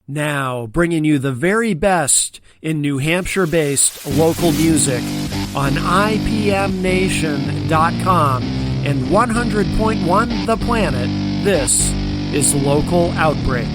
Now, bringing you the very best in New Hampshire-based local music on IPMNation.com and 100.1 The Planet, this is Local Outbreak.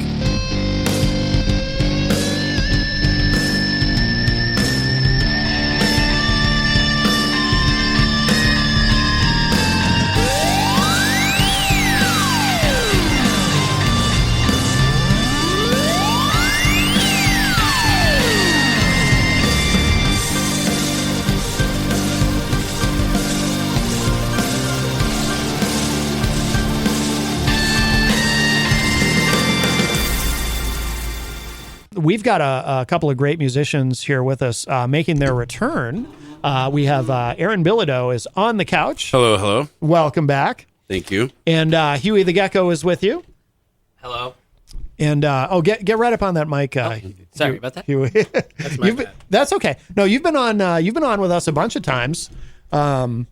We've got a couple of great musicians here with us making their return. We have Aaron Bilodeau is on the couch. Hello, hello. Welcome back. Thank you. And Huey the Gecko is with you. Hello. And get right up on that mic. Sorry about that. Huey. That's my bad. That's okay. No, you've been on with us a bunch of times. One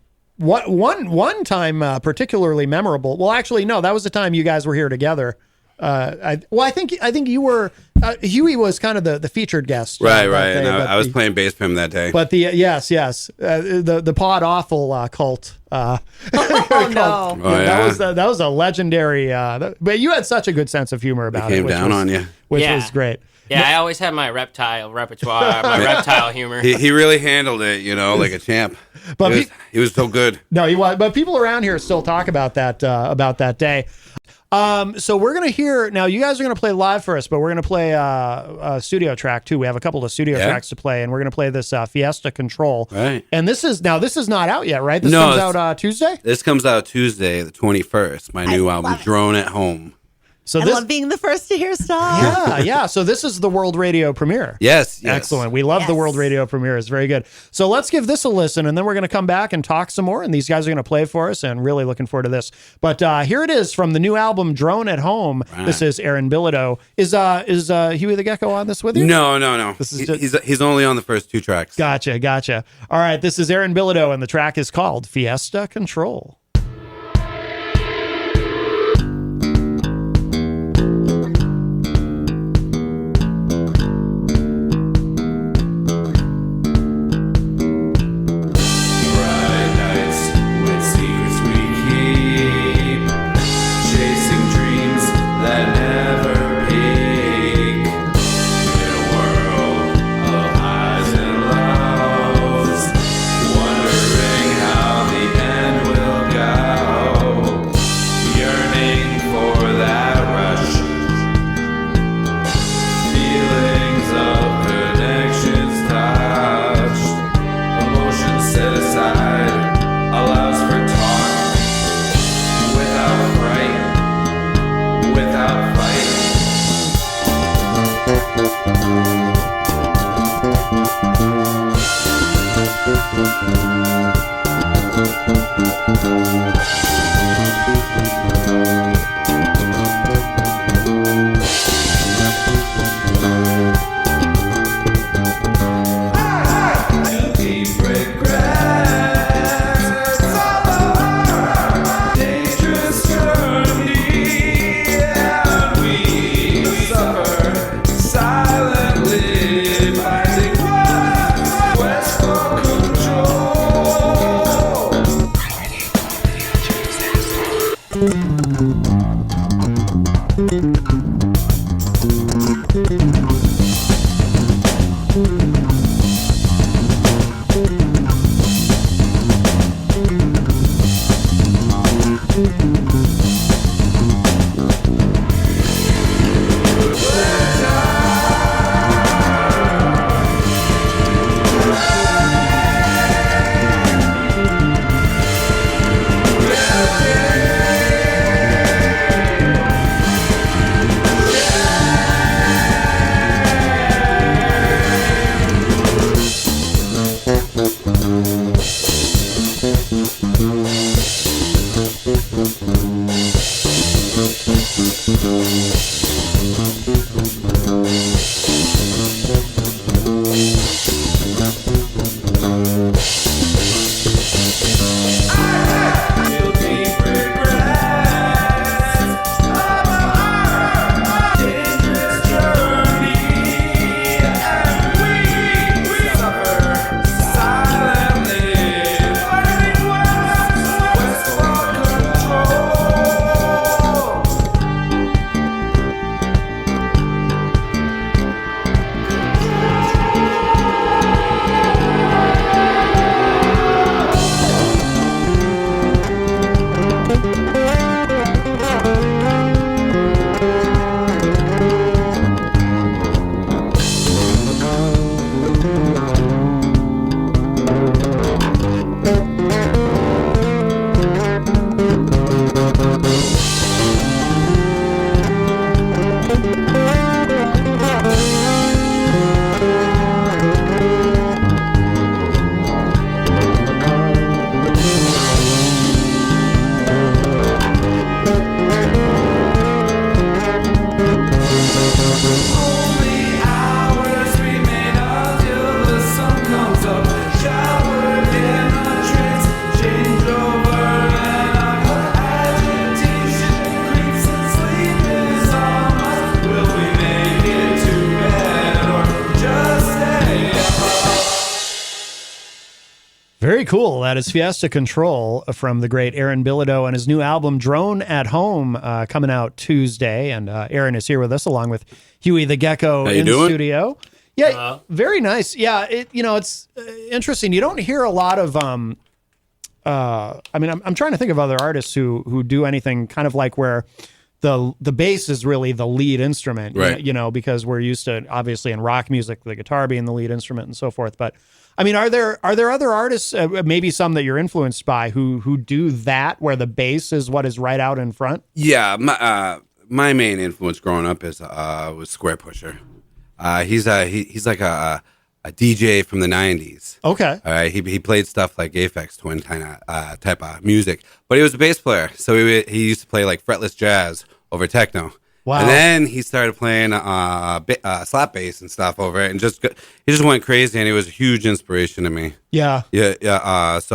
time particularly memorable. Well, actually, no, that was the time you guys were here together. I think you were. Huey was kind of the featured guest. Right. And I was playing bass for him that day. But the Pod Awful cult. No! That was a legendary. But you had such a good sense of humor about it. Came down on you, which was great. Yeah, I always had my reptile repertoire, my reptile humor. He really handled it, like a champ. But he was so good. No, he was. But people around here still talk about that day. So we're going to hear, now you guys are going to play live for us, but we're going to play a studio track too. We have a couple of studio tracks to play, and we're going to play this Fiesta Control. Right. And this is not out yet, right? This comes out Tuesday? This comes out Tuesday, the 21st, my new album, Drone at Home. So I love being the first to hear stuff. Yeah. So this is the world radio premiere. Yes. Excellent. We love the world radio premiere. It's very good. So let's give this a listen, and then we're going to come back and talk some more. And these guys are going to play for us, and really looking forward to this. But here it is from the new album, Drone at Home. Right. This is Aaron Bilodeau. Is Huey the Gecko on this with you? No. This is he's only on the first two tracks. Gotcha. All right. This is Aaron Bilodeau, and the track is called Fiesta Control. Wondering how the end will go. Very cool. That is Fiesta Control from the great Aaron Bilodeau and his new album Drone at Home coming out Tuesday. And Aaron is here with us along with Huey the Gecko in studio. Yeah, very nice. Yeah, it's interesting. You don't hear a lot of I'm trying to think of other artists who do anything kind of like where the bass is really the lead instrument, right? Because we're used to, obviously, in rock music, the guitar being the lead instrument and so forth. But I mean, are there other artists, maybe some that you're influenced by, who do that, where the bass is what is right out in front? Yeah, my main influence growing up was Square Pusher. He's like a DJ from the 90s. Okay. All right. He played stuff like Aphex Twin type of music, but he was a bass player. So he used to play like fretless jazz over techno. Wow. And then he started playing slap bass and stuff over it, and he just went crazy, and he was a huge inspiration to me. Yeah. Yeah. That's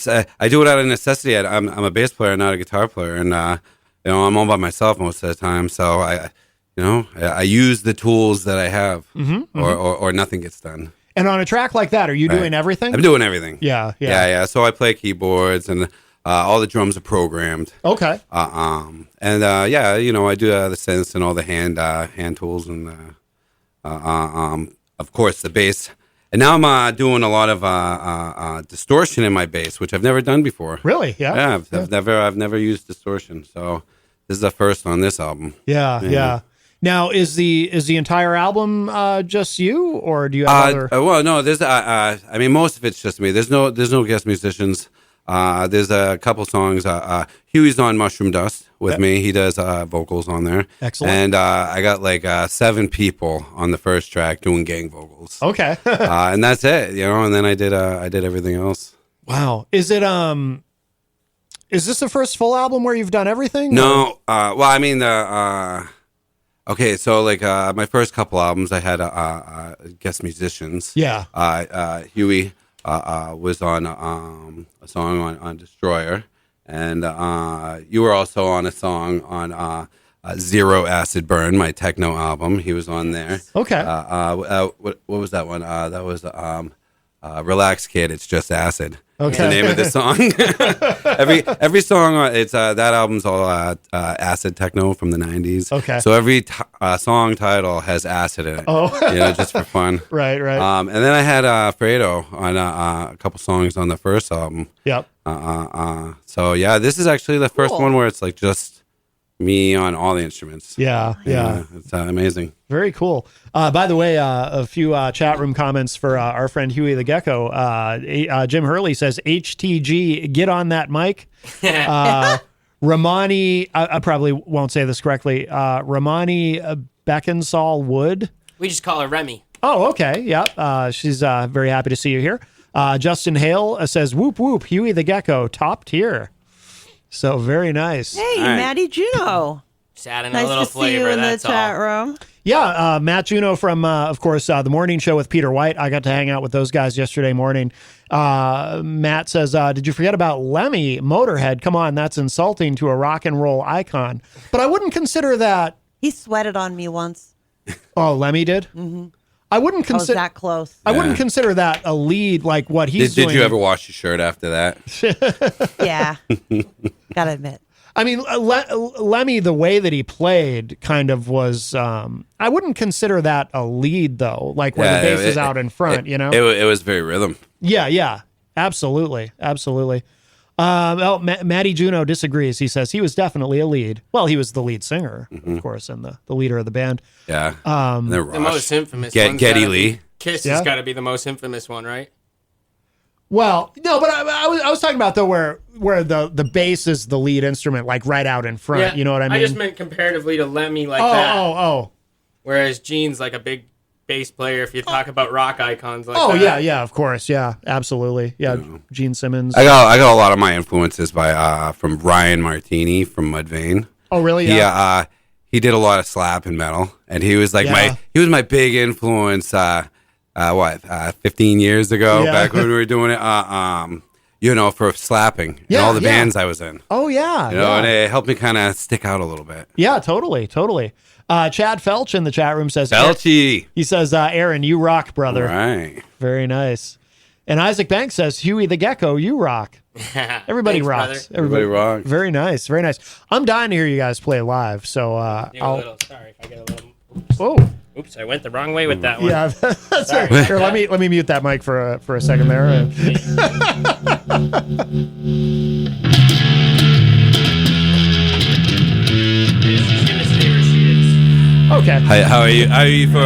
I do it out of necessity. I'm a bass player, not a guitar player, and I'm all by myself most of the time. So I use the tools that I have, or nothing gets done. And on a track like that, are you doing everything? I'm doing everything. Yeah. So I play keyboards, and all the drums are programmed. Okay. I do the synths and all the hand tools, and of course the bass. And now I'm doing a lot of distortion in my bass, which I've never done before. Really? Yeah. Yeah. I've never used distortion, so this is the first on this album. Yeah. Now, is the entire album just you, or do you have other? Well, no. There's most of it's just me. There's no guest musicians. There's a couple songs. Huey's on Mushroom Dust with me. He does vocals on there. Excellent. And I got like 7 people on the first track doing gang vocals. Okay. And that's it, And then I did everything else. Wow. Is it is this the first full album where you've done everything? No. Okay, so like my first couple albums, I had guest musicians. Yeah. Huey was on a song on Destroyer, and you were also on a song on Zero Acid Burn, my techno album. He was on there. Okay. What was that one? That was Relax Kid, It's Just Acid. Okay. That's the name of the song. every song, it's that album's all acid techno from the 90s. Okay. So every song title has acid in it. Oh. Just for fun. Right. And then I had Fredo on a couple songs on the first album. Yep. So yeah, this is actually the first one where it's like just me on all the instruments. Yeah. It's amazing. Very cool. By the way, a few chat room comments for our friend Huey the Gecko. Jim Hurley says, HTG, get on that mic. Ramani, I probably won't say this correctly. Ramani Beckensall Wood. We just call her Remy. Oh, okay. Yeah. She's very happy to see you here. Justin Hale says, whoop, whoop, Huey the Gecko, top tier. So very nice. Hey, Maddie Juno. Just adding Nice a little to see flavor, you in the that's chat all. room. Yeah, Matt Juno from, of course, the morning show with Peter White. I got to hang out with those guys yesterday morning. Matt says, did you forget about Lemmy Motorhead? Come on, that's insulting to a rock and roll icon. But I wouldn't consider that. He sweated on me once. Oh, Lemmy did? Mm-hmm. I wouldn't I was consider that close. I wouldn't consider that a lead like what he's doing. Did you ever wash your shirt after that? Yeah. Gotta admit. I mean, Lemmy, the way that he played kind of was, I wouldn't consider that a lead, though, like where the bass is out in front, It was very rhythm. Yeah, absolutely. Matty Juno disagrees. He says he was definitely a lead. Well, he was the lead singer, of course, and the leader of the band. Yeah. And then Rush. The most infamous Geddy Lee. Kiss has got to be the most infamous one, right? Well, no, but I was talking about, though, where the bass is the lead instrument, like right out in front. Yeah, you know what I mean? I just meant comparatively to Lemmy like that. Oh. Whereas Gene's like a big bass player if you talk about rock icons like that. Oh, yeah, of course. Yeah, absolutely. Yeah, Gene Simmons. I got a lot of my influences from Ryan Martini from Mudvayne. Oh, really? Yeah. He did a lot of slap and metal, and he was like my big influence. 15 years ago, back when we were doing it, for slapping and all the bands I was in. Oh, yeah. And it helped me kind of stick out a little bit. Yeah, totally. Chad Felch in the chat room says, Felchy. He says, Aaron, you rock, brother. All right. Very nice. And Isaac Banks says, Huey the Gecko, you rock. Everybody Thanks, rocks. brother. Everybody rocks. Very nice. Very nice. I'm dying to hear you guys play live. So Do a little, sorry if I get a little. Oh, Oops, I went the wrong way with that one. yeah. That's Sorry. right. Here, let me mute that mic for a second there. She's gonna stay where she is. Okay. How are you? How are you for?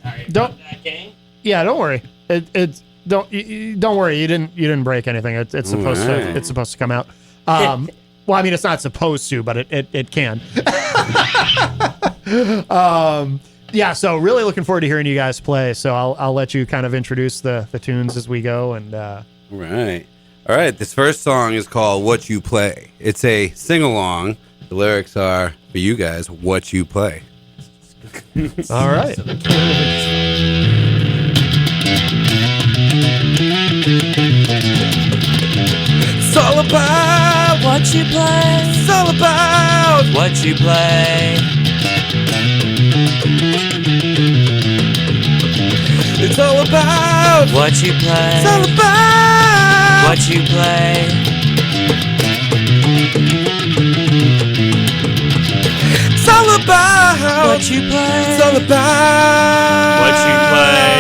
Sorry. Don't- about that, gang. Yeah, don't worry. Don't worry. You didn't break anything. It's supposed Alright. to. It's supposed to come out. Well, I mean, it's not supposed to, but it can. Yeah. So really looking forward to hearing you guys play. So I'll let you kind of introduce the tunes as we go. And Right. All right. This first song is called "What You Play." It's a sing along. The lyrics are for you guys. What you play. all right. It's all about What you play, It's all about what you play. It's all about What you play, It's all about what you play. It's all about What you play, It's all about what you play.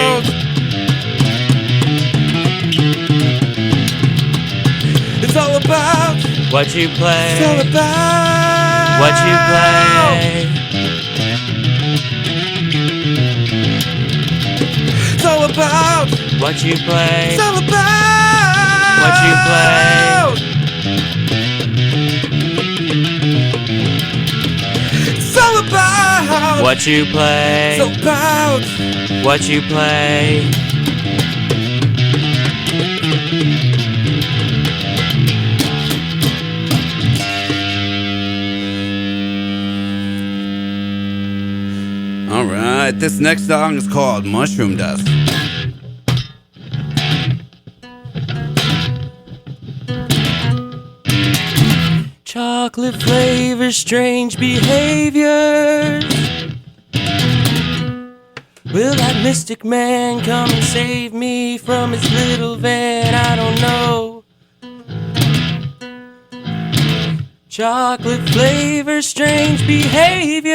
It's all about What you play, It's all about what you play. It's all about What you play, It's all about what you play. It's all about What you play, It's all about what you play. All right, this next song is called Mushroom Dust. Chocolate flavor, strange behaviors. Will that mystic man come and save me from his little van? I don't know. Chocolate flavor, strange behaviors.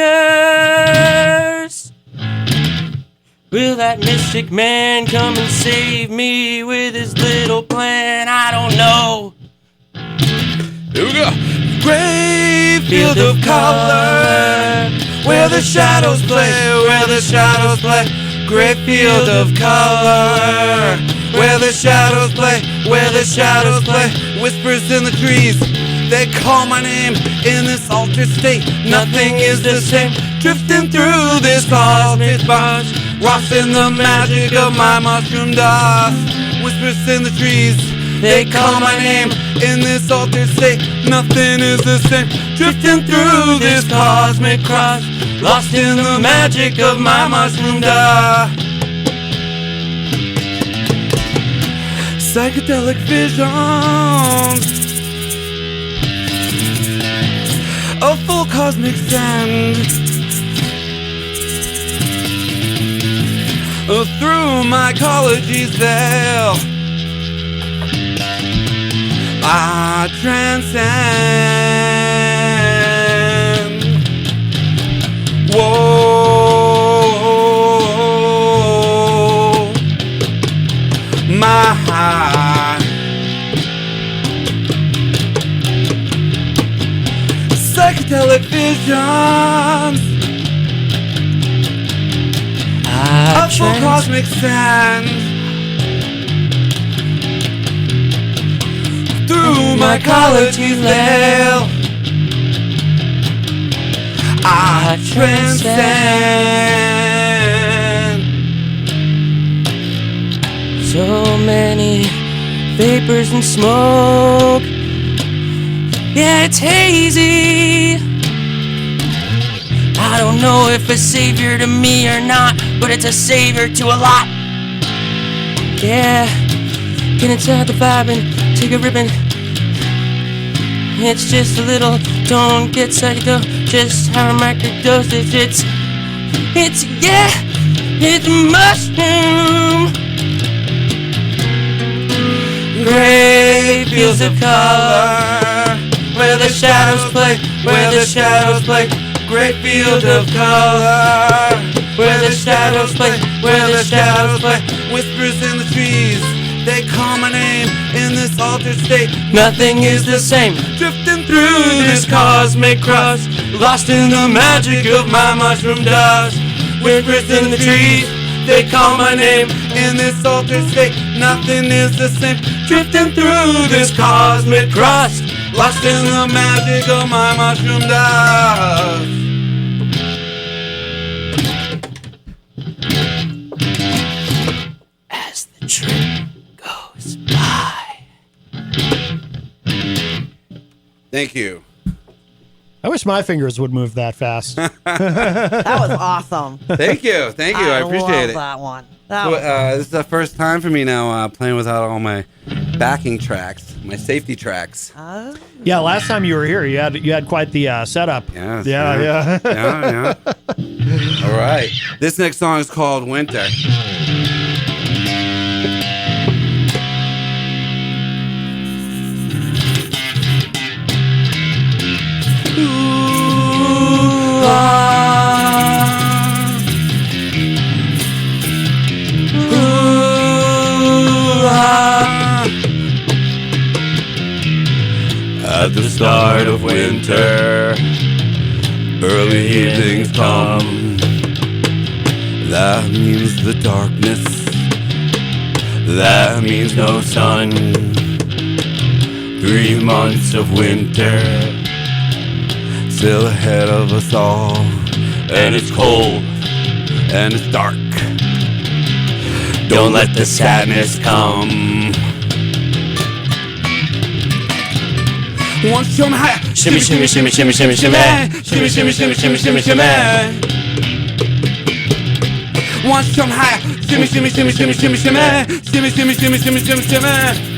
Will that mystic man come and save me with his little plan? I don't know. Here we go. Great field of color, where the shadows play, where the shadows play. Great field of color, where the shadows play, where the shadows play. Whispers in the trees, they call my name in this altered state. Nothing is the same, drifting through this cosmic bunch, lost in the magic of my mushroom dust. Whispers in the trees, they call my name in this altered state. Nothing is the same, drifting through this cosmic cross, lost in the magic of my mushroom dust. Psychedelic visions of full cosmic sand through my ecology's veil. I transcend. Whoa, my psychedelic visions of full cosmic sand through my ecology's veil. I transcend. So many vapors and smoke. Yeah, it's hazy. I don't know if a savior to me or not, but it's a savior to a lot. Yeah, get inside the vibe and take a ribbon. It's just a little, don't get psyched, just have a microdosage. It's It's a mushroom. Gray fields of color, where the shadows play, where the shadows play. Great field of color, where the shadows play, where the shadows play. Whispers in the trees, they call my name in this altered state. Nothing is the same. Drifting Through this cosmic crust, lost in the magic of my mushroom dust. Whispers in the trees, they call my name in this altered state. Nothing is the same. drifting through this cosmic crust. Lost in the magic of my mushroom dust. As the trip goes by. Thank you. I wish my fingers would move that fast. That was awesome. Thank you. Thank you. I appreciate love it. that one. That So, was this is the first time for me now playing without all my backing tracks, my safety tracks. Yeah, last time you were here, you had quite the setup. Yes, Yeah. yeah. All right. This next song is called Winter. At the start of winter, early evenings come. That means the darkness. That means no sun. 3 months of winter, Still ahead of us all. and it's cold. And it's dark. Don't let the sadness come. Want to show me how? Shimmy, shimmy, shimmy, shimmy, shimmy, shimmy. Shimmy, shimmy, shimmy, shimmy, shimmy, shimmy. Want to show me how? Shimmy, shimmy, shimmy, shimmy, shimmy, shimmy. Shimmy, shimmy, shimmy, shimmy, shimmy, shimmy.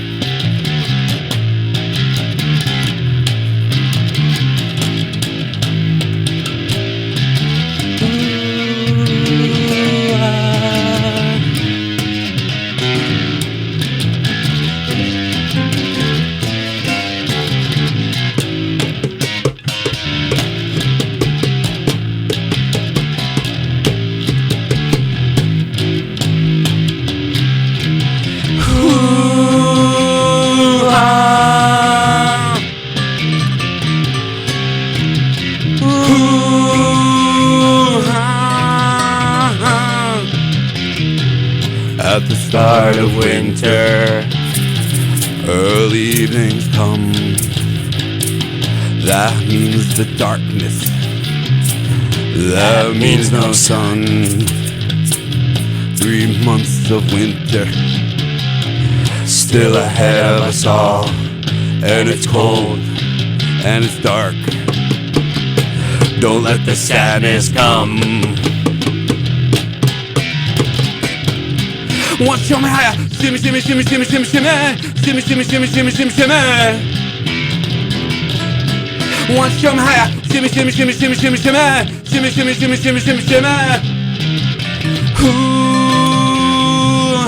At the start of winter, Early evenings come. That means the darkness. That means no sun. 3 months of winter. still ahead of us all, and it's cold. And it's dark. Don't let the sadness come. Want to show me how? Shimmy, shimmy, shimmy, shimmy, shimmy, shimmy. Shimmy, shimmy, shimmy, shimmy, shimmy, shimmy. Want to show me how? Shimmy, shimmy, shimmy, shimmy, shimmy, shimmy. Shimmy, shimmy, shimmy, shimmy, shimmy, shimmy. Ooh,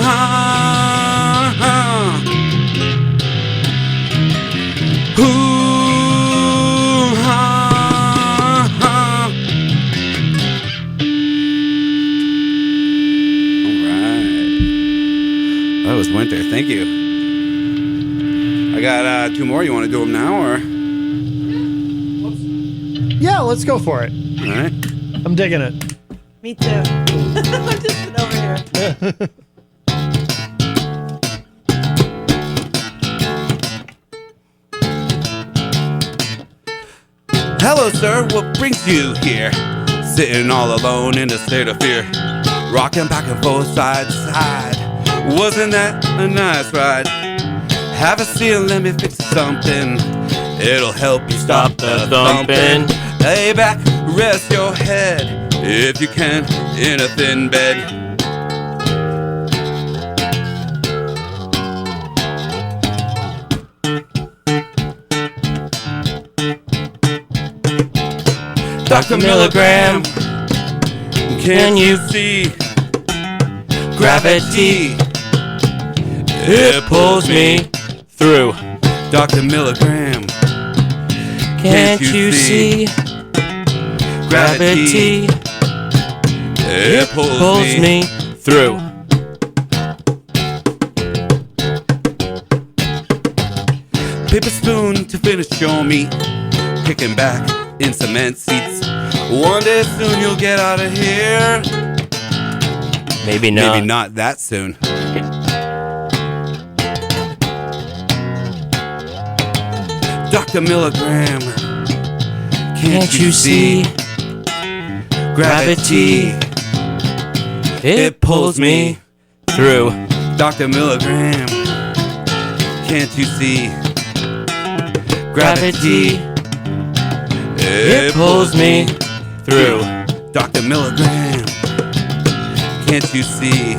ha, ha. Ooh, ha, ha. All right. That was winter. Thank you. I got 2 more. You want to do them now, or? Yeah, let's go for it. All right. I'm digging it. me too. I'm just sitting over here. Hello, sir. What brings you here? Sitting all alone in a state of fear. Rocking back and forth side to side. Wasn't that a nice ride? Have a seat and let me fix something. It'll help you stop the thumping. Lay back, rest your head, if you can, in a thin bed. Dr. Milligram, Can you see gravity? It pulls me through. Dr. Milligram. Can't you see gravity? It Pulls me through. Paper spoon to finish your meat. Kicking back in cement seats. One day soon you'll get out of here. Maybe not. Maybe not that soon. Dr. Milligram. Can't you see gravity? It pulls me through. Dr. Milligram. Can't you see Gravity. It pulls me through. Dr. Milligram. Can't you see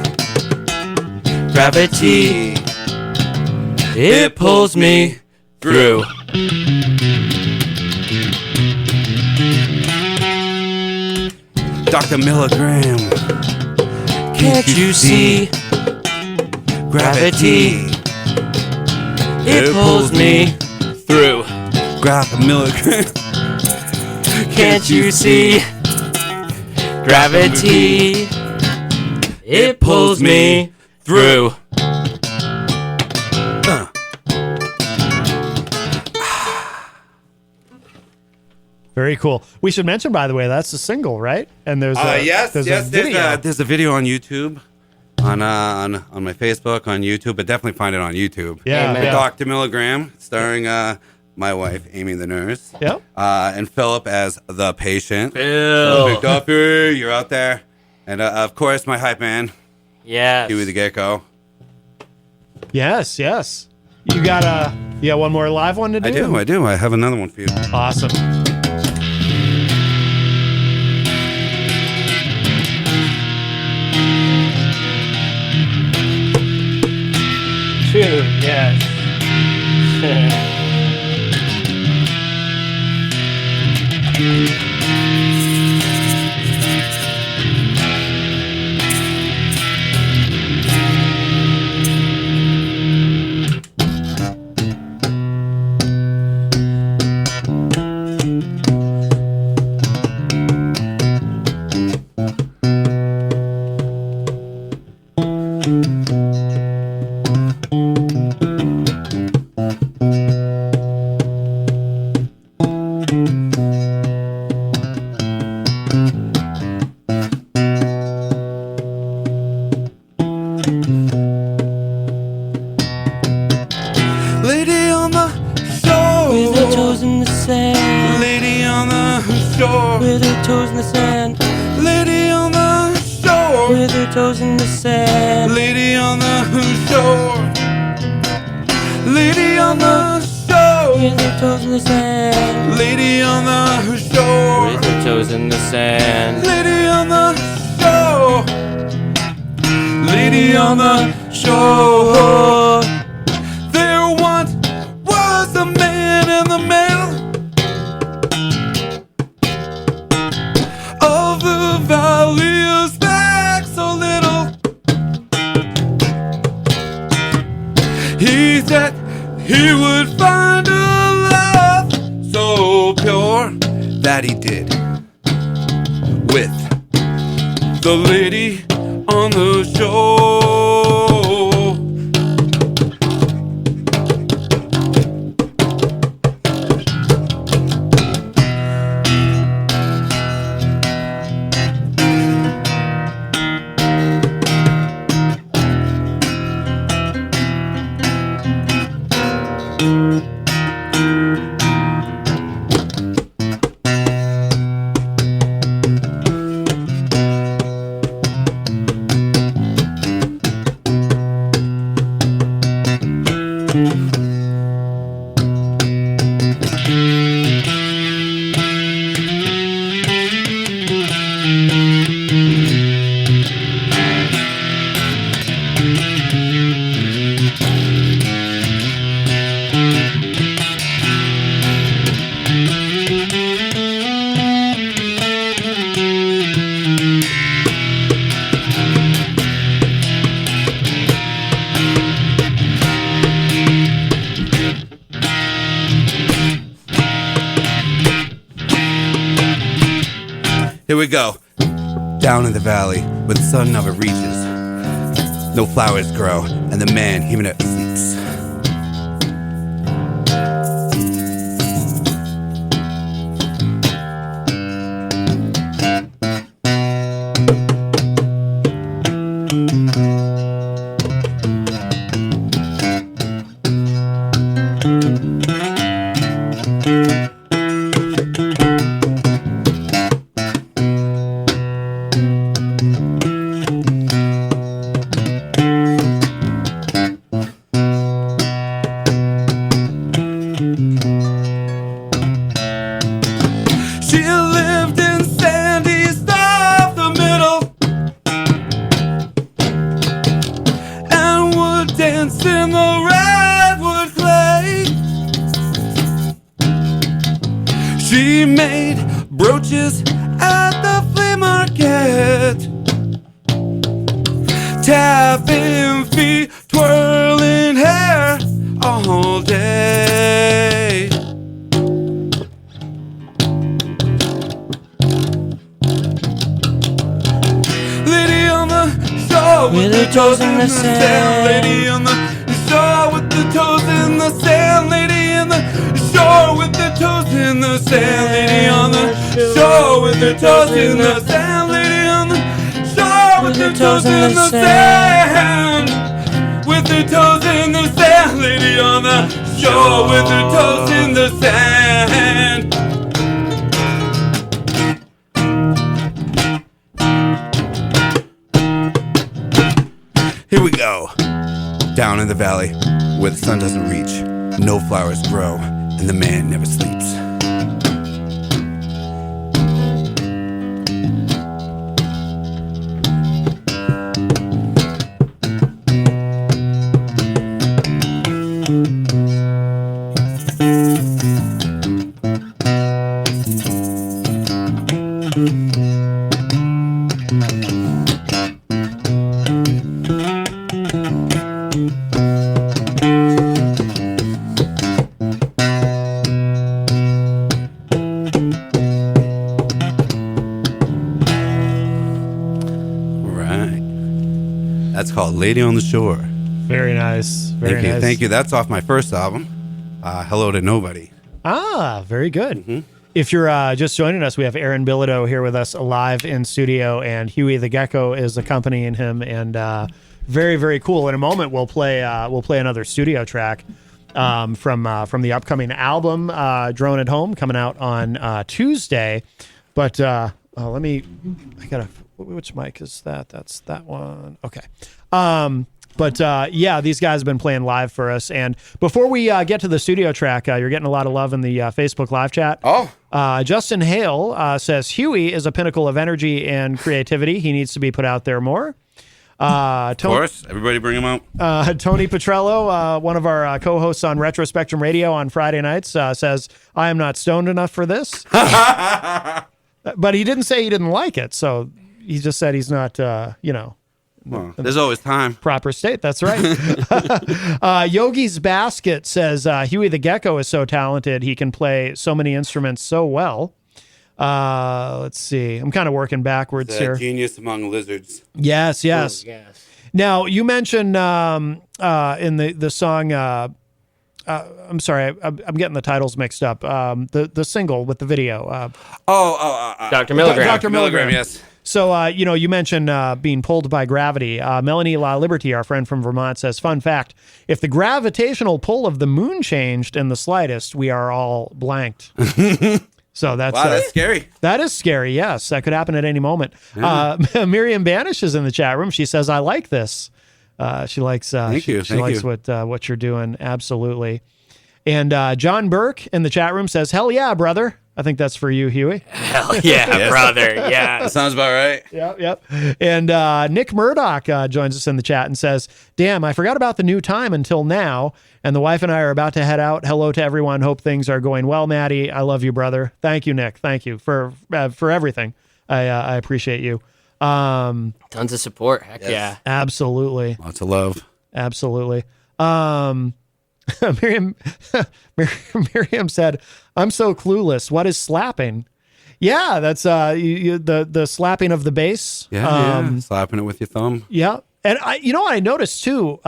Gravity. It pulls me through. Dr. Milligram. Can't you see gravity? It pulls me through. Dr. Milligram. Can't you see gravity? It pulls me through. Very cool. We should mention, by the way, that's a single, right? And there's a, there's a video. There's a video on YouTube, on my Facebook, on YouTube, but definitely find it on YouTube. Yeah, Amen. yeah. Dr. Milligram, starring my wife, Amy the nurse. Yep. And Philip as the patient. Phil. Big Duffy, you're out there. And of course, my hype man, Yes. Huey the Gecko. Yes, yes. You got one more live one to do? I do. I have another one for you. Awesome. True, yes. Lady on the shore. With her toes in the sand. Lady on the shore. With her toes in the sand. Lady on the shore. With her toes in the sand. Lady on the shore. Lady on the shore. With her toes in the sand. Lady on the shore. With her toes in the sand. Lady on the shore. Lady on the shore. There once was a man in the middle of the valley of back so little. He said he would find a love so pure that he did with the lady on the shore. Here we go. Down in the valley, where the sun never reaches, no flowers grow, and the man, he never sleeps. She lived in sandy stuff the middle, and would dance in the redwood clay. She made brooches at the flea market, tapping feet, twirling hair all day. Lady on the shore with her toes in the sand. Lady on the shore with the toes in the sand. Lady on the shore with the toes in the sand. Lady on the shore with her toes in the sand. Lady on the shore with her toes in the sand. With her toes in the sand. Lady on the shore with her toes in the sand. Here we go. Down in the valley, where the sun doesn't reach, no flowers grow, and the man never sleeps. That's called Lady on the Shore. Very nice. Very nice. Thank you. That's off my first album, Hello to Nobody. Ah, very good. If you're just joining us, we have Aaron Bilodeau here with us live in studio, and Huey the Gecko is accompanying him, and very, very cool. In a moment, we'll play another studio track from the upcoming album, Drone at Home, coming out on Tuesday. But which mic is that? That's that one. Okay. Yeah, these guys have been playing live for us. And before we get to the studio track, you're getting a lot of love in the Facebook live chat. Oh. Justin Hale says, Huey is a pinnacle of energy and creativity. He needs to be put out there more. Of course. Everybody bring him out. Tony Petrello, one of our co-hosts on Retro Spectrum Radio on Friday nights, says, I am not stoned enough for this. But he didn't say he didn't like it. So he just said he's not, well, there's always time. Proper state. That's right. Yogi's Basket says, Huey the Gecko is so talented. He can play so many instruments so well. Let's see. I'm kind of working backwards here. Genius among lizards. Yes. Yes. Now, you mentioned in the song, I'm sorry, I'm getting the titles mixed up. The single with the video. Dr. Milligram. Dr. Milligram, yes. So, you mentioned being pulled by gravity. Melanie La Liberty, our friend from Vermont, says, fun fact, if the gravitational pull of the moon changed in the slightest, we are all blanked. So that's scary. That is scary, yes. That could happen at any moment. Yeah. Miriam Banish is in the chat room. She says, I like this. She likes Thank you. what you're doing. Absolutely. And John Burke in the chat room says, hell yeah, brother. I think that's for you, Huey. Hell yeah, brother. Yeah. That sounds about right. Yep. And Nick Murdoch joins us in the chat and says, damn, I forgot about the new time until now. And the wife and I are about to head out. Hello to everyone. Hope things are going well, Maddie. I love you, brother. Thank you, Nick. Thank you for everything. I appreciate you. Tons of support. Heck yeah. Absolutely. Lots of love. Absolutely. Miriam said, I'm so clueless. What is slapping? Yeah, that's the slapping of the bass. Yeah, slapping it with your thumb. Yeah, and I noticed too.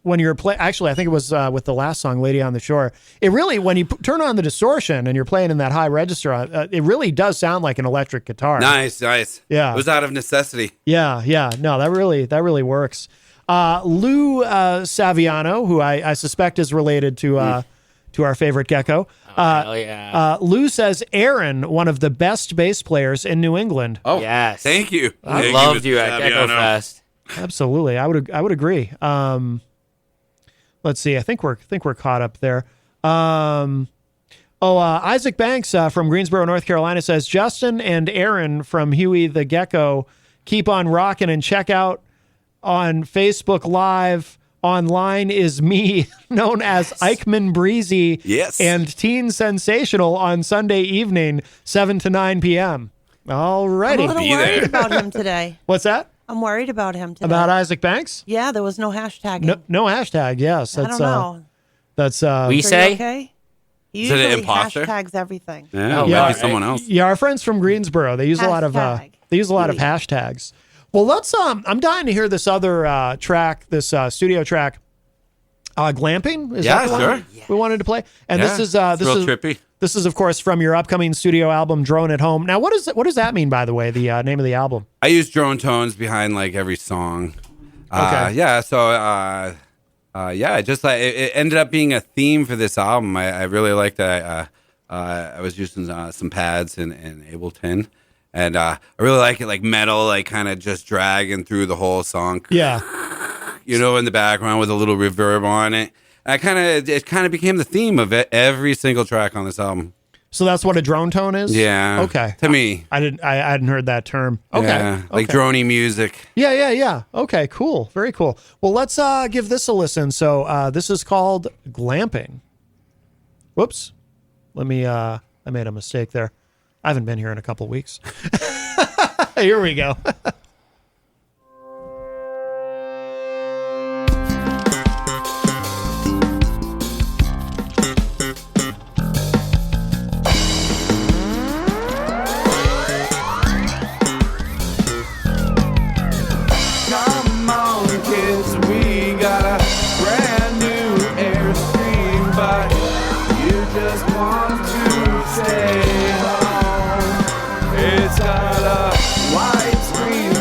When you're actually, I think it was with the last song, "Lady on the Shore." It really, when you turn on the distortion and you're playing in that high register, it really does sound like an electric guitar. Nice. Yeah. It was out of necessity. Yeah. No, that really works. Lou Saviano, who I suspect is related to our favorite Gecko. Hell yeah. Lou says Aaron, one of the best bass players in New England. Oh, Yes. Thank you. I Thank loved Mr. you at Gecko Fabiano. Fest. Absolutely, I would agree. Let's see. I think we're caught up there. Isaac Banks from Greensboro, North Carolina says Justin and Aaron from Huey the Gecko keep on rocking, and check out on Facebook Live. Online is me, known as Eichmann Breezy, Yes. and Teen Sensational on Sunday evening, 7 to 9 p.m. I'm a Alrighty. little Be worried there. about him today. What's that? I'm worried about him today. About Isaac Banks? Yeah, there was no hashtagging. No hashtag. Yes, I that's don't know. that's We Are you say? okay? He Is it an usually imposter? hashtags everything. Yeah, Oh, it yeah. might be someone else. Yeah, our friends from Greensboro, they use a lot of Hashtag. hashtags. Well, let's I'm dying to hear this other track, this studio track. Glamping? Is Yeah, that the sure. one we wanted to play? And Yeah, this is it's real trippy. This is of course from your upcoming studio album Drone at Home. Now, what does that mean, by the way, the name of the album? I use drone tones behind like every song. Okay. Yeah. So, just like it ended up being a theme for this album. I really liked that. I was using some pads in Ableton, and I really like it, like metal, like kind of just dragging through the whole song. Yeah. In the background with a little reverb on it. It kind of became the theme of it, every single track on this album. So that's what a drone tone is? Yeah. Okay. To me. I hadn't heard that term. Okay. Yeah, like Okay. droney music. Yeah. Okay, cool. Very cool. Well, let's give this a listen. So this is called Glamping. Whoops. Let me I made a mistake there. I haven't been here in a couple weeks. Here we go. Come on, kids, we got a brand new Airstream, but you just want to stay home. It's got a widescreen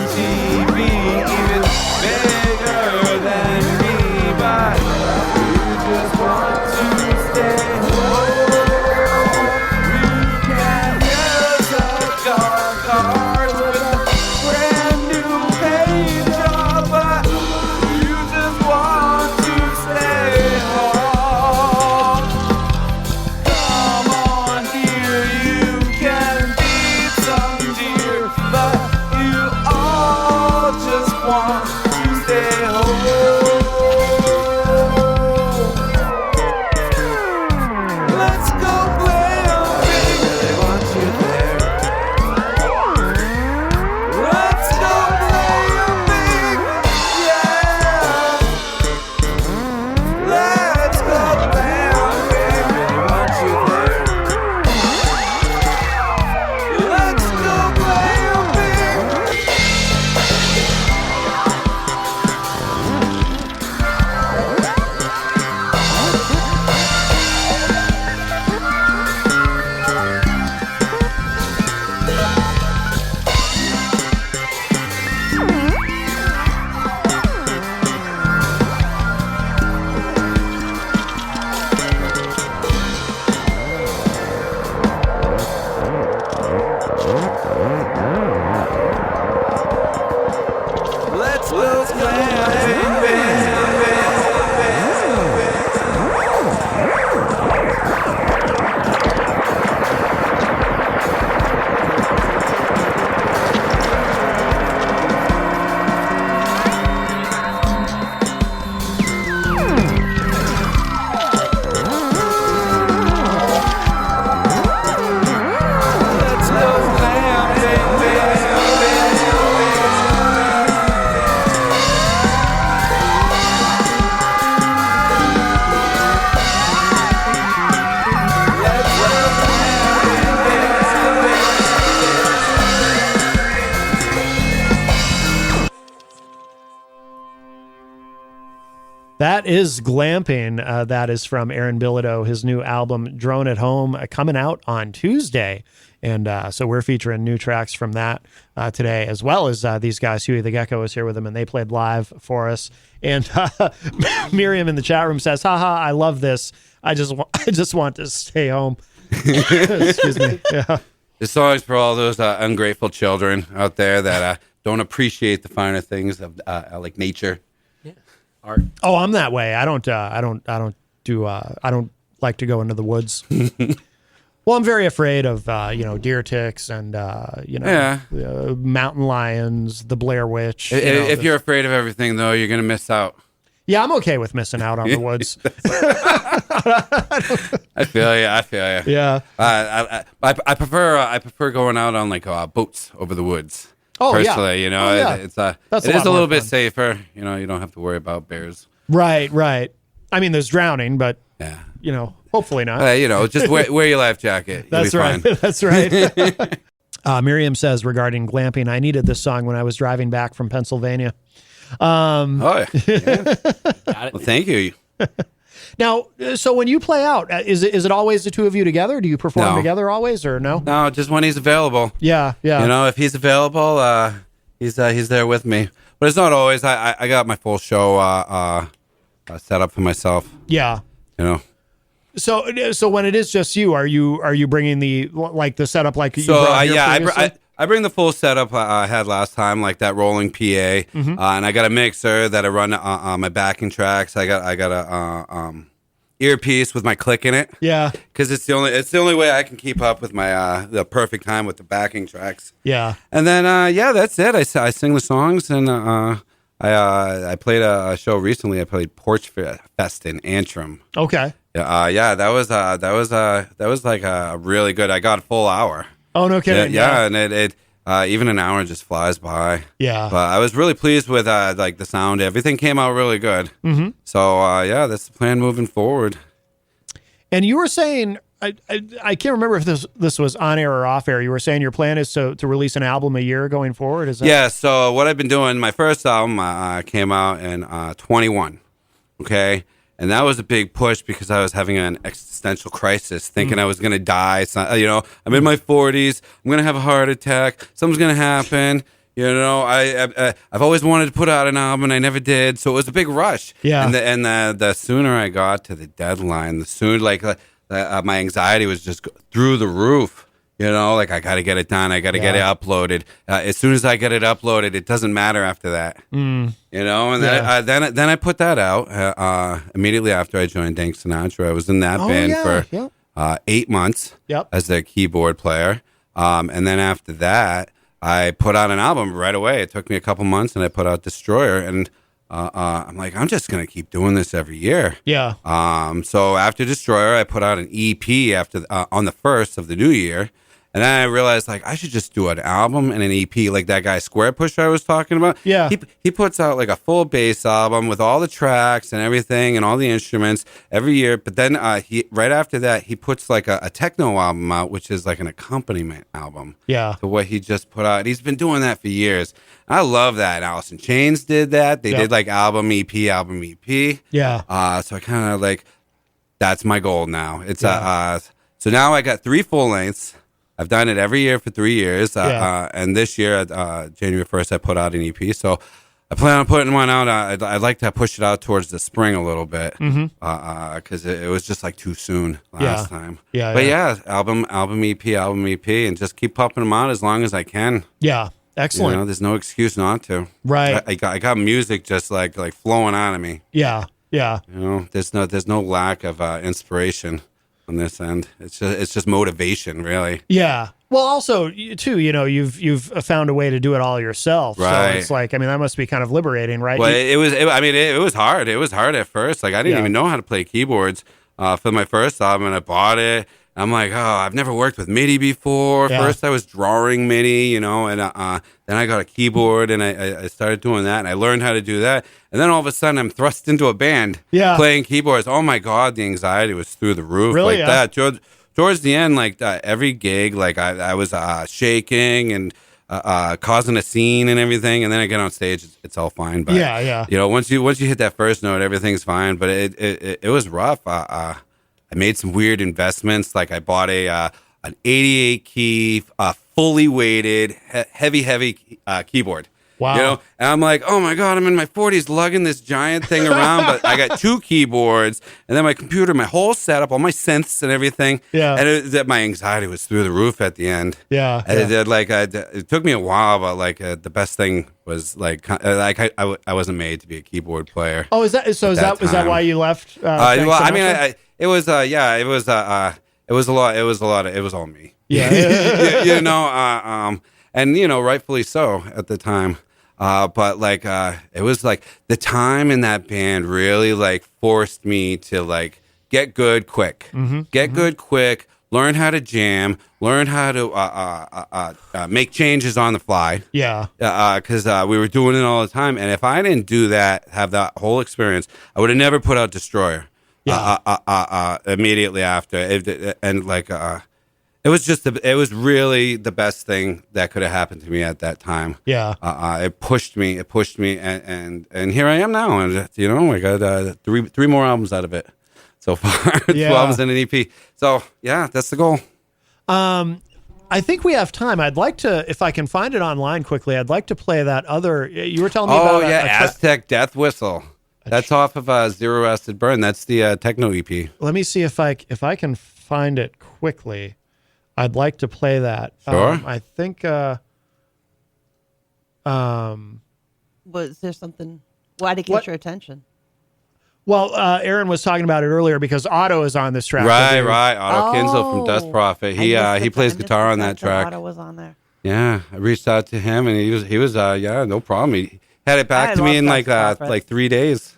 That is glamping. That is from Aaron Bilodeau, his new album Drone at Home, coming out on Tuesday. And so we're featuring new tracks from that today, as well as these guys. Huey the Gecko is here with them, and they played live for us. And Miriam in the chat room says, haha, I love this. I just want to stay home. Excuse me. Yeah. This song's for all those ungrateful children out there that don't appreciate the finer things of like nature. Art. Oh, I'm that way. I don't like to go into the woods. Well, I'm very afraid of deer ticks and mountain lions, the Blair Witch. If you're afraid of everything, though, you're gonna miss out. Yeah, I'm okay with missing out on the woods. I feel you. Yeah. I prefer going out on like boats over the woods. Oh, yeah. Personally, it's That's it is a more little bit fun. safer. You don't have to worry about bears. Right. I mean, there's drowning, but Yeah. hopefully not. Just wear your life jacket. You'll That's be right. fine. That's right. Miriam says regarding glamping, I needed this song when I was driving back from Pennsylvania. Oh, yeah. Got it. Well, thank you. Now, so when you play out, is it always the two of you together? Do you perform No. together always, or no? No, just when he's available. Yeah. If he's available, he's there with me. But it's not always. I got my full show set up for myself. Yeah. So when it is just you, are you bringing the setup like you So brought here previously? I bring the full setup I had last time, like that rolling PA, Mm-hmm. and I got a mixer that I run on my backing tracks. I got a earpiece with my click in it. Yeah. Because it's the only way I can keep up with my the perfect time with the backing tracks. Yeah. And then that's it. I sing the songs, and I played a show recently. I played Porch Fest in Antrim. Okay. Yeah, that was like a really good. I got a full hour. Oh, no kidding. Yeah, and it even an hour just flies by. Yeah. But I was really pleased with like the sound. Everything came out really good. Mm-hmm. So that's the plan moving forward. And you were saying, I can't remember if this was on air or off air. You were saying your plan is to release an album a year going forward. Is that? Yeah. So what I've been doing, my first album came out in 21. Okay. And that was a big push because I was having an existential crisis, thinking I was going to die. So, I'm in my 40s. I'm going to have a heart attack. Something's going to happen. I've always wanted to put out an album, and I never did. So it was a big rush. Yeah. And the sooner I got to the deadline, the sooner my anxiety was just through the roof. I got to get it done. I got to get it uploaded. As soon as I get it uploaded, it doesn't matter after that. And then I put that out immediately after I joined Dank Sinatra. I was in that band for 8 months as their keyboard player. And then after that, I put out an album right away. It took me a couple months, and I put out Destroyer. And I'm like, I'm just going to keep doing this every year. Yeah. So after Destroyer, I put out an EP on the 1st of the new year. And then I realized, I should just do an album and an EP, like that guy Square Pusher I was talking about. Yeah. He puts out like a full bass album with all the tracks and everything and all the instruments every year. But then right after that, he puts like a techno album out, which is like an accompaniment album. Yeah. To what he just put out. He's been doing that for years. I love that. Alice in Chains did that. They did like album, EP. Yeah. So I kind of that's my goal now. It's so now I got 3 full lengths. I've done it every year for 3 years, and this year, January 1st, I put out an EP. So I plan on putting one out. I'd like to push it out towards the spring a little bit, because it was just too soon last time. Yeah, but yeah. album, EP, and just keep popping them out as long as I can. Yeah. Excellent. There's no excuse not to. Right. I got music just like flowing out of me. Yeah. Yeah. There's no lack of inspiration on this end. It's just motivation, really. Yeah. Well, also too, you've found a way to do it all yourself. Right. So it's that must be kind of liberating, right? Well, it was hard. It was hard at first. I didn't even know how to play keyboards for my first album, and I bought it. I'm like, I've never worked with MIDI before. Yeah. First, I was drawing MIDI, and then I got a keyboard, and I started doing that, and I learned how to do that. And then all of a sudden, I'm thrust into a band playing keyboards. Oh, my God, the anxiety was through the roof. Really? That. Towards the end, every gig, I was shaking, and causing a scene and everything, and then I get on stage, it's all fine. But Yeah. you know, once you hit that first note, everything's fine. But it was rough. I made some weird investments. Like I bought an 88 key, fully weighted, heavy keyboard. Wow. You know, and I'm like, oh my God, I'm in my 40s lugging this giant thing around, but I got 2 keyboards, and then my computer, my whole setup, all my synths and everything. Yeah. And my anxiety was through the roof at the end. Yeah. And it took me a while, but the best thing was I wasn't made to be a keyboard player. Oh, is that so? Is that why you left? Well, I mean, it was a lot. It was all me. Yeah. you know, and you know, rightfully so at the time. But it was like the time in that band really forced me to get good quick, good quick, learn how to jam, learn how to make changes on the fly. Yeah. Because we were doing it all the time, and if I didn't do that, have that whole experience, I would have never put out Destroyer. Yeah. Immediately after, it was really the best thing that could have happened to me at that time. Yeah. It pushed me, and here I am now, and you know, I got three more albums out of it so far. 2 albums and an EP. So yeah, that's the goal. I think we have time. I'd like to, if I can find it online quickly, I'd like to play that other. You were telling me about. Oh yeah, Aztec Death Whistle. That's off of Zero Acid Burn. That's the techno EP. Let me see if I can find it quickly. I'd like to play that. Sure. I think. Was there something? Why to catch your attention? Well, Aaron was talking about it earlier because Otto is on this track. Right. Otto Kinzel from Dust Prophet. He plays guitar on that track. Otto was on there. Yeah, I reached out to him, and he was no problem. He had it back to me in Dust Prophet. 3 days.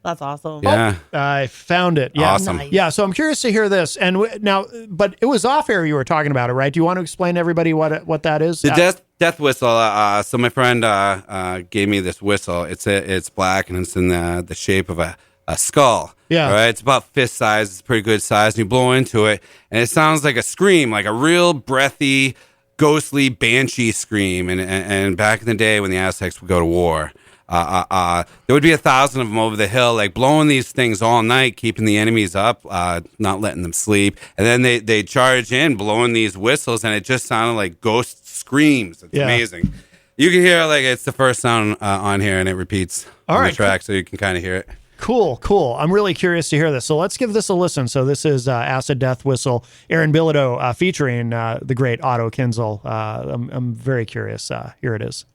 That's awesome. Yeah. I found it. Yeah. Awesome. Nice. Yeah. So I'm curious to hear this. And now, but it was off air. You were talking about it, right? Do you want to explain to everybody what that is? The death whistle. So my friend gave me this whistle. It's black and it's in the shape of a skull. Yeah. All right. It's about fist size. It's pretty good size. And you blow into it, and it sounds like a scream, like a real breathy, ghostly banshee scream. And back in the day when the Aztecs would go to war, there would be 1,000 of them over the hill, blowing these things all night, keeping the enemies up, not letting them sleep. And then they charge in, blowing these whistles, and it just sounded like ghost screams. It's amazing. You can hear it's the first sound on here, and it repeats on the track, so you can kind of hear it. Cool. I'm really curious to hear this. So let's give this a listen. So this is Acid Death Whistle, Aaron Bilodeau featuring the great Otto Kinzel. I'm very curious. Here it is.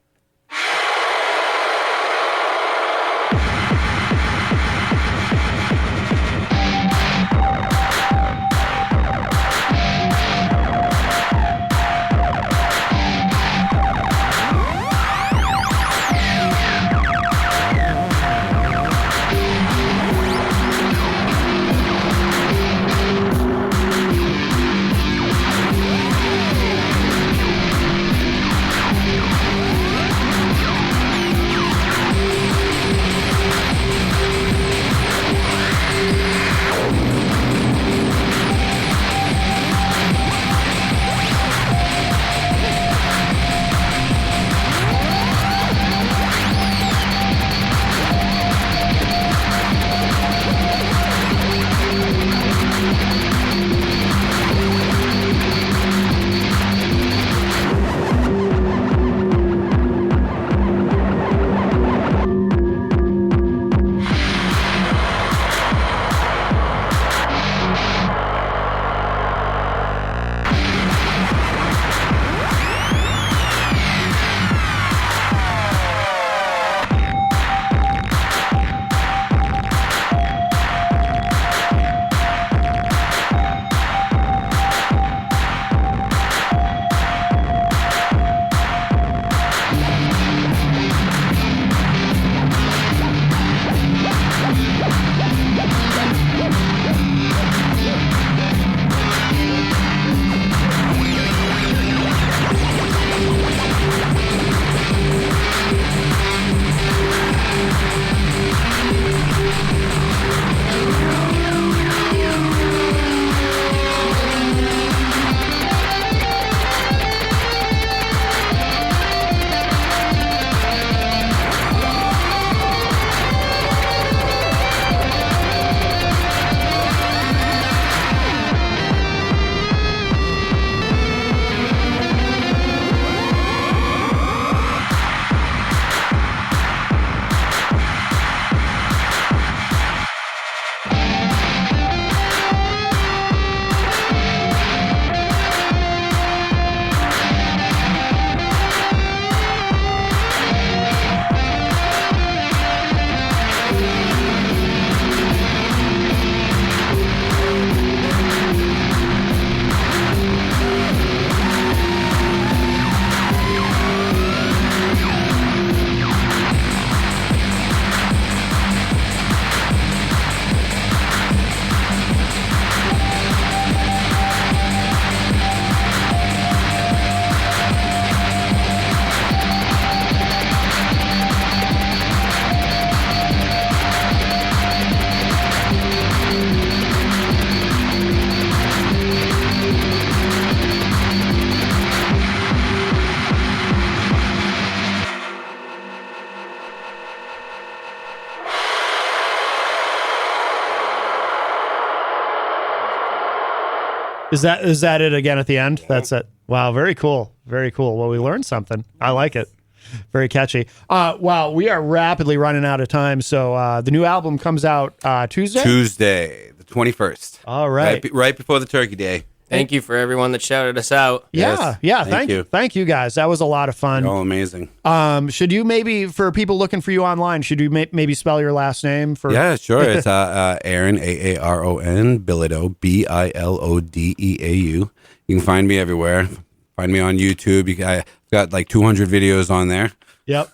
Is that it again at the end? That's it. Wow, very cool. Very cool. Well, we learned something. I like it. Very catchy. Wow, we are rapidly running out of time. So the new album comes out Tuesday? Tuesday, the 21st. All right. Right before the Turkey Day. Thank you for everyone that shouted us out. Yeah, Yes. Thank you. Thank you, guys. That was a lot of fun. You're all amazing. Should you maybe, for people looking for you online, should you maybe spell your last name? Yeah, sure. It's Aaron, Aaron, Bilodeau, Bilodeau. You can find me everywhere. Find me on YouTube. I've got like 200 videos on there. Yep.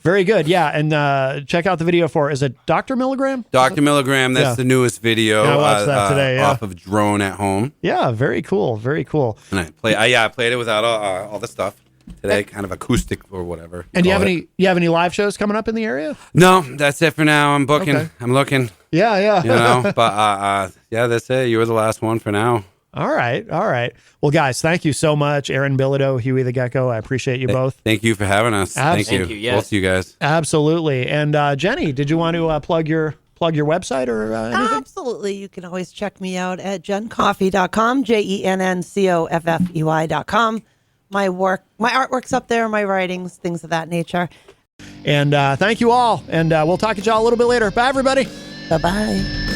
Very good. Yeah, and check out the video for, is it Dr. Milligram? Dr. Milligram, that's the newest video. Yeah, I watched that today, off of Drone at Home. Yeah, very cool. Very cool. And I played it without all the stuff today, kind of acoustic or whatever. And do you have any live shows coming up in the area? No, that's it for now. I'm booking. Okay. I'm looking. Yeah. You know, but yeah, that's it. You were the last one for now. All right. Well, guys, thank you so much. Aaron Bilodeau, Huey the Gecko. I appreciate you both. Thank you for having us. Thank you. Yes. Both of you guys. Absolutely. And Jenny, did you want to plug your website or anything? Absolutely. You can always check me out at jencoffey.com, JENNCOFFEY.com. My artwork's up there, my writings, things of that nature. And thank you all. And we'll talk to y'all a little bit later. Bye, everybody. Bye-bye.